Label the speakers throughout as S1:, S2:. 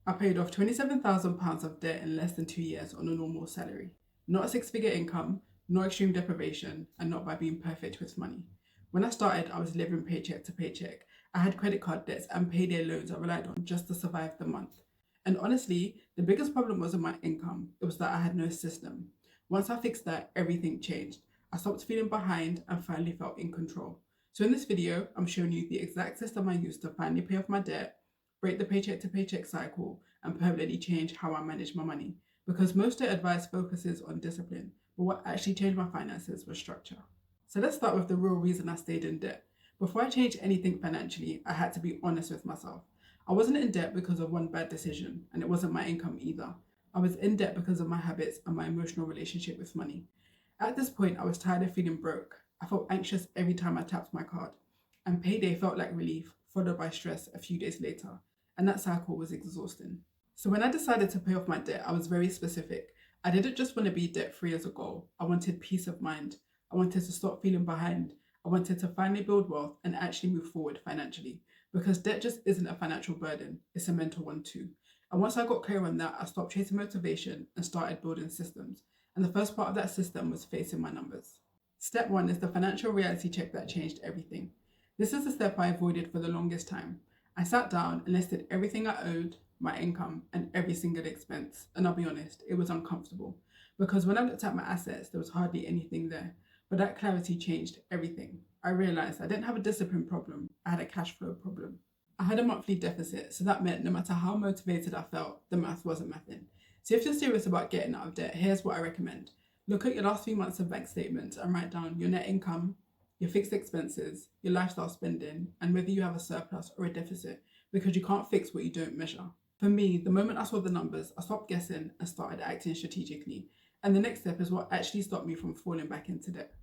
S1: I paid off £27,000 of debt in less than 2 years on a normal salary. Not a six-figure income, not extreme deprivation, and not by being perfect with money. When I started, I was living paycheck to paycheck. I had credit card debts and payday loans I relied on just to survive the month. And honestly, the biggest problem wasn't my income, it was that I had no system. Once I fixed that, everything changed. I stopped feeling behind and finally felt in control. So in this video, I'm showing you the exact system I used to finally pay off my debt, break the paycheck to paycheck cycle, and permanently change how I manage my money. Because most of the advice focuses on discipline, but what actually changed my finances was structure. So let's start with the real reason I stayed in debt. Before I changed anything financially, I had to be honest with myself. I wasn't in debt because of one bad decision, and it wasn't my income either. I was in debt because of my habits and my emotional relationship with money. At this point, I was tired of feeling broke. I felt anxious every time I tapped my card, and payday felt like relief, followed by stress a few days later, and that cycle was exhausting. So when I decided to pay off my debt, I was very specific. I didn't just want to be debt free as a goal. I wanted peace of mind. I wanted to stop feeling behind. I wanted to finally build wealth and actually move forward financially. Because debt just isn't a financial burden, it's a mental one too. And once I got clear on that, I stopped chasing motivation and started building systems. And the first part of that system was facing my numbers. Step one is the financial reality check that changed everything. This is the step I avoided for the longest time. I sat down and listed everything I owed, my income, and every single expense. And I'll be honest, it was uncomfortable. Because when I looked at my assets, there was hardly anything there. But that clarity changed everything. I realized I didn't have a discipline problem, I had a cash flow problem. I had a monthly deficit, so that meant no matter how motivated I felt, the math wasn't mathing. So if you're serious about getting out of debt, here's what I recommend. Look at your last 3 months of bank statements and write down your net income, your fixed expenses, your lifestyle spending, and whether you have a surplus or a deficit, because you can't fix what you don't measure. For me, the moment I saw the numbers, I stopped guessing and started acting strategically. And the next step is what actually stopped me from falling back into debt.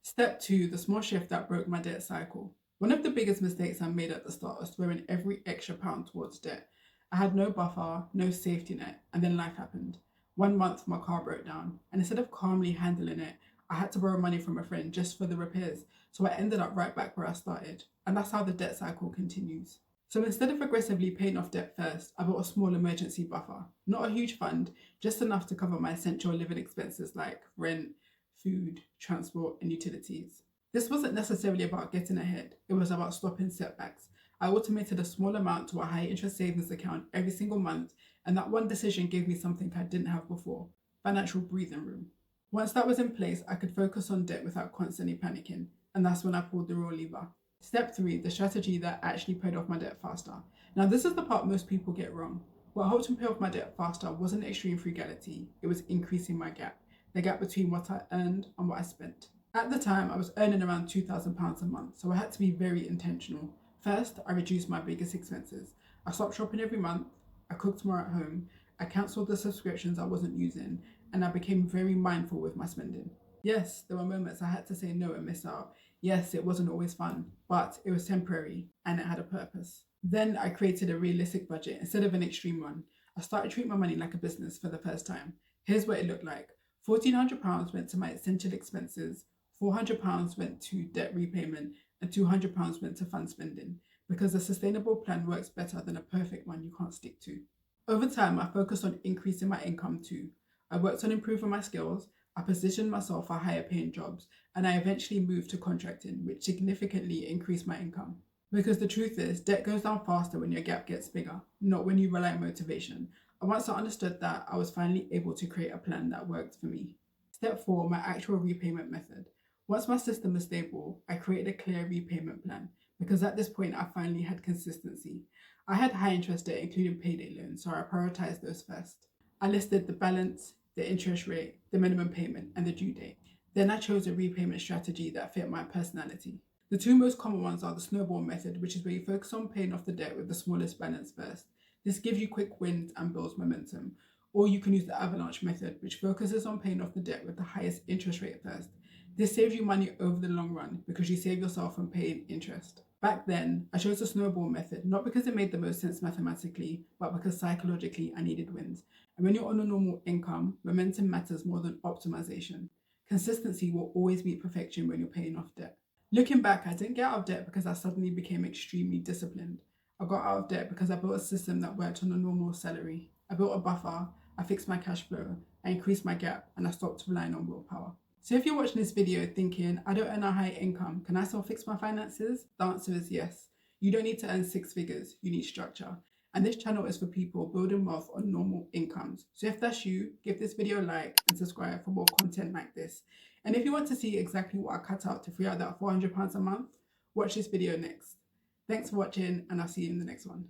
S1: Step two, the small shift that broke my debt cycle. One of the biggest mistakes I made at the start was throwing every extra pound towards debt. I had no buffer, no safety net, and then life happened. 1 month, my car broke down, and instead of calmly handling it, I had to borrow money from a friend just for the repairs. So I ended up right back where I started, and that's how the debt cycle continues. So instead of aggressively paying off debt first, I built a small emergency buffer. Not a huge fund, just enough to cover my essential living expenses like rent, food, transport, and utilities. This wasn't necessarily about getting ahead, it was about stopping setbacks. I automated a small amount to a high interest savings account every single month, and that one decision gave me something I didn't have before: financial breathing room. Once that was in place, I could focus on debt without constantly panicking, and that's when I pulled the real lever. Step three, the strategy that actually paid off my debt faster. Now, this is the part most people get wrong. What helped me pay off my debt faster wasn't extreme frugality, it was increasing my gap, the gap between what I earned and what I spent. At the time, I was earning around £2,000 a month, so I had to be very intentional. First, I reduced my biggest expenses. I stopped shopping every month, I cooked more at home, I cancelled the subscriptions I wasn't using, and I became very mindful with my spending. Yes, there were moments I had to say no and miss out. Yes, it wasn't always fun, but it was temporary and it had a purpose. Then I created a realistic budget instead of an extreme one. I started treating my money like a business for the first time. Here's what it looked like. £1,400 went to my essential expenses, £400 went to debt repayment, and £200 went to fun spending, because a sustainable plan works better than a perfect one you can't stick to. Over time, I focused on increasing my income too. I worked on improving my skills, I positioned myself for higher paying jobs, and I eventually moved to contracting, which significantly increased my income. Because the truth is, debt goes down faster when your gap gets bigger, not when you rely on motivation. And once I understood that, I was finally able to create a plan that worked for me. Step four, my actual repayment method. Once my system was stable, I created a clear repayment plan, because at this point I finally had consistency. I had high interest debt, including payday loans, so I prioritized those first. I listed the balance, the interest rate, the minimum payment, and the due date. Then I chose a repayment strategy that fit my personality. The two most common ones are the snowball method, which is where you focus on paying off the debt with the smallest balance first. This gives you quick wins and builds momentum. Or you can use the avalanche method, which focuses on paying off the debt with the highest interest rate first. This saves you money over the long run because you save yourself from paying interest. Back then, I chose the snowball method, not because it made the most sense mathematically, but because psychologically I needed wins. And when you're on a normal income, momentum matters more than optimization. Consistency will always beat perfection when you're paying off debt. Looking back, I didn't get out of debt because I suddenly became extremely disciplined. I got out of debt because I built a system that worked on a normal salary. I built a buffer, I fixed my cash flow, I increased my gap, and I stopped relying on willpower. So if you're watching this video thinking, I don't earn a high income, can I still fix my finances? The answer is yes. You don't need to earn six figures, you need structure. And this channel is for people building wealth on normal incomes. So if that's you, give this video a like and subscribe for more content like this. And if you want to see exactly what I cut out to free out that £400 a month, watch this video next. Thanks for watching, and I'll see you in the next one.